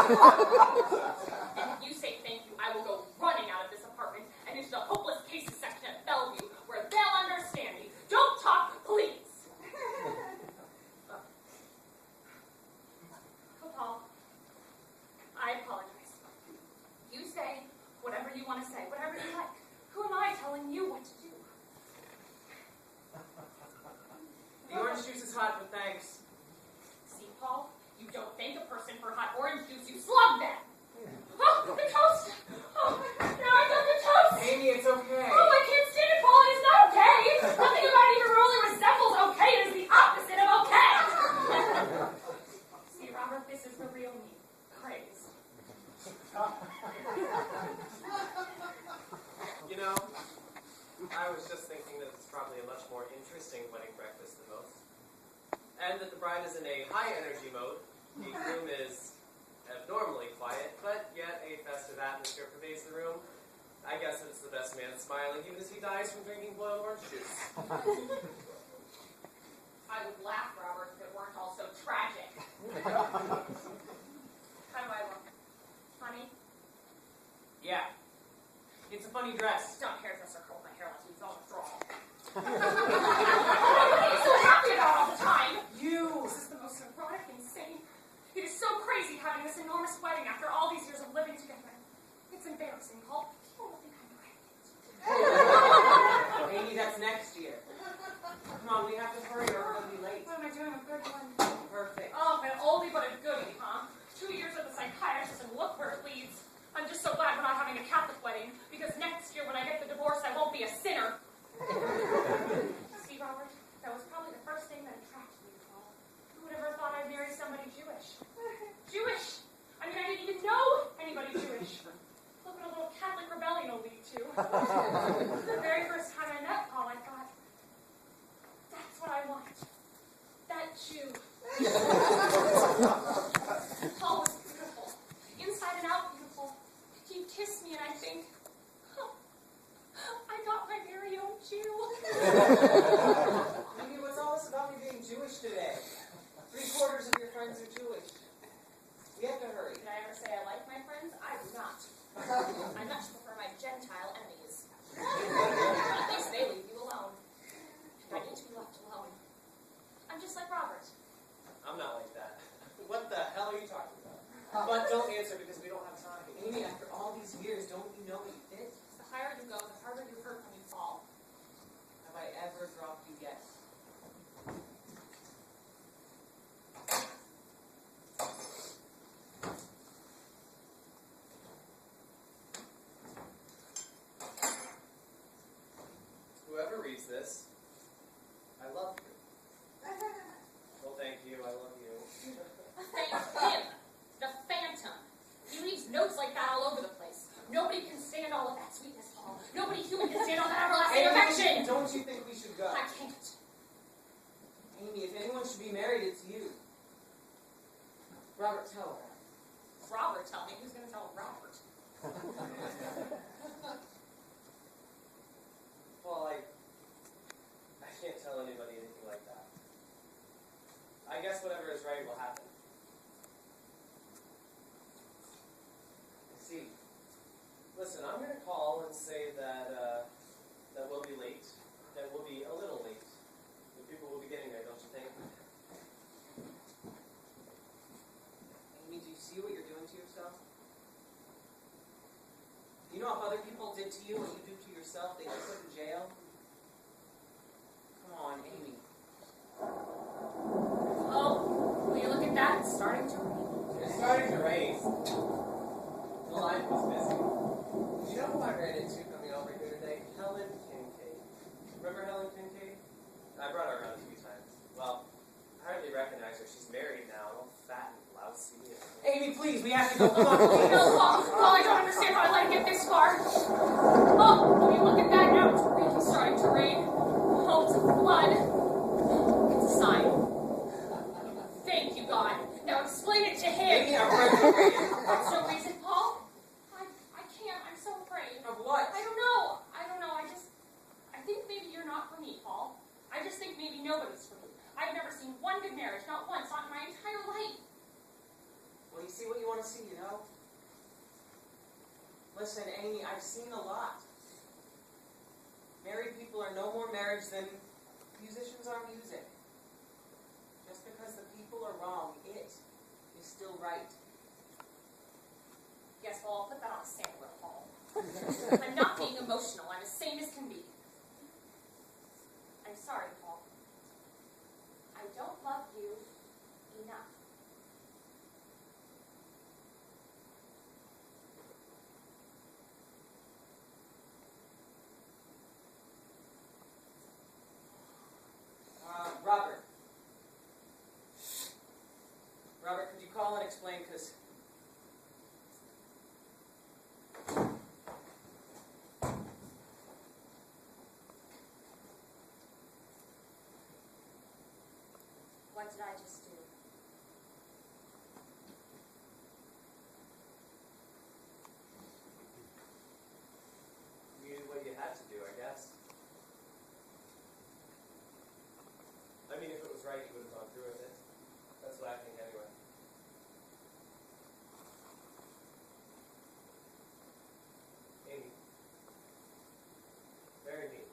And if you say thank you, I will go running out of this apartment and into the hopeless cases section at Bellevue, where they'll understand me. Don't talk, please. Oh, Paul, I apologize. You say whatever you want to say, whatever you like. Who am I telling you what to do? The orange juice is hot, but thanks. See, Paul, you don't thank a person for hot orange juice, you slug them. Oh, the toast! Oh, now I've done the toast! Amy, it's okay. Oh, I can't stand it, Paul. It is not okay. Nothing about it even remotely resembles okay. It is the opposite of okay. See, Robert, this is the real me. Craze. You know, I was just thinking that it's probably a much more interesting wedding breakfast than most. And that the bride is in a high energy mode. The groom is abnormally quiet, but yet a festive atmosphere pervades the room. I guess it's the best man smiling, even as he dies from drinking boiled orange juice. I would laugh, Robert, if it weren't all so tragic. How do I look? Funny? Yeah. It's a funny dress. Don't hairdresser curl my hair like he's all withdrawal. What are you so happy about all the time? You! This is the most neurotic, insane. It is so crazy having this enormous wedding after all these years of living together. It's embarrassing, Paul. People will think I'm pregnant. Amy, that's next year. Come on, we have to hurry or we're going to be late. What am I doing? A good one. Perfect. Oh, an oldie but a goodie, huh? 2 years with a psychiatrist and look where it leads. I'm just so glad we're not having a Catholic wedding, because next year when I get the divorce, I won't be a sinner. See, Robert, that was probably the first thing that attracted me to Paul. Who would ever thought I'd marry somebody Jewish? Jewish! I mean, I didn't even know anybody Jewish. Look what a little Catholic rebellion will lead to. The very first time I met Paul, I thought, that's what I want. That Jew. Paul was beautiful. Inside and out beautiful. He'd kiss me and I'd think, oh, I got my very own Jew. Amy, what's all this about me being Jewish today? 3/4 of your friends are Jewish. We have to hurry. Did I ever say I like my friends? I do not. I much prefer my Gentile enemies. At least they leave you alone. And I need to be left alone. I'm just like Robert. I'm not like that. What the hell are you talking about? But don't answer because we don't have time. Amy, after all these years, don't you know what you did? The higher you go, the harder you hurt when you fall. Have I ever dropped you yet? Whoever reads this, I love you. Well, thank you. I love you. Thank him. The phantom. He leaves notes like that all over the place. Nobody can stand all of that sweetness, Paul. Nobody human can stand all that everlasting affection. Don't you think we should go? I can't. Amy, if anyone should be married, it's you. Robert, tell her. Robert, tell me. Who's going to tell Robert? Well, I can't tell anybody anything like that. I guess whatever is right will happen. I see. Listen, I'm going to call and say that that we'll be late. That we'll be a little late. The people will be getting there, don't you think? Amy, do you see what you're doing to yourself? You know if other people did to you what you do to yourself, they get put in jail? Come on, Amy. Oh, will you look at that? It's starting to rain. It's starting to rain. The line was busy. You know who I ran into coming over here today? Helen Kincaid. Remember Helen Kincaid? I brought her around a few times. Well, I hardly recognize her. She's married now. All fat and lousy. Amy, please, we have to go. Come on, please. No, Paul, I don't understand how I let it get this far. Oh, will you look at that now? It's really starting to rain. Oh, it's a flood. It's a sign. Thank you, God. Now explain it to him. Amy, I'm ready. That's no reason, Paul. I can't. I'm so afraid. Of what? I don't know. I think maybe you're not for me, Paul. I just think maybe nobody's for me. I've never seen one good marriage, not once, not in my entire life. What do you see what you want to see, you know? Listen, Amy, I've seen a lot. Married people are no more marriage than musicians are music. Just because the people are wrong, it is still right. Yes, well, I'll put that on a sampler, Paul. I'm not being emotional. I'm as sane as can be. I'm sorry, Paul. I don't love you enough. Robert. Robert, could you call and explain, because... What did I just do? You did what you had to do, I guess. I mean, if it was right, you would have gone through with it. That's what I think anyway. Amy. Very neat.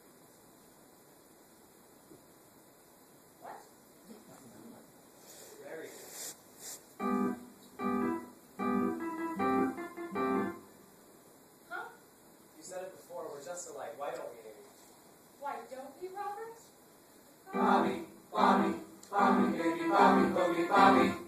What? Very neat. Huh? You said it before, we're just alike. Why don't we, Amy? Why don't we, Robert? Bobby, Bobby, Bobby, baby, Bobby, boogie, Bobby.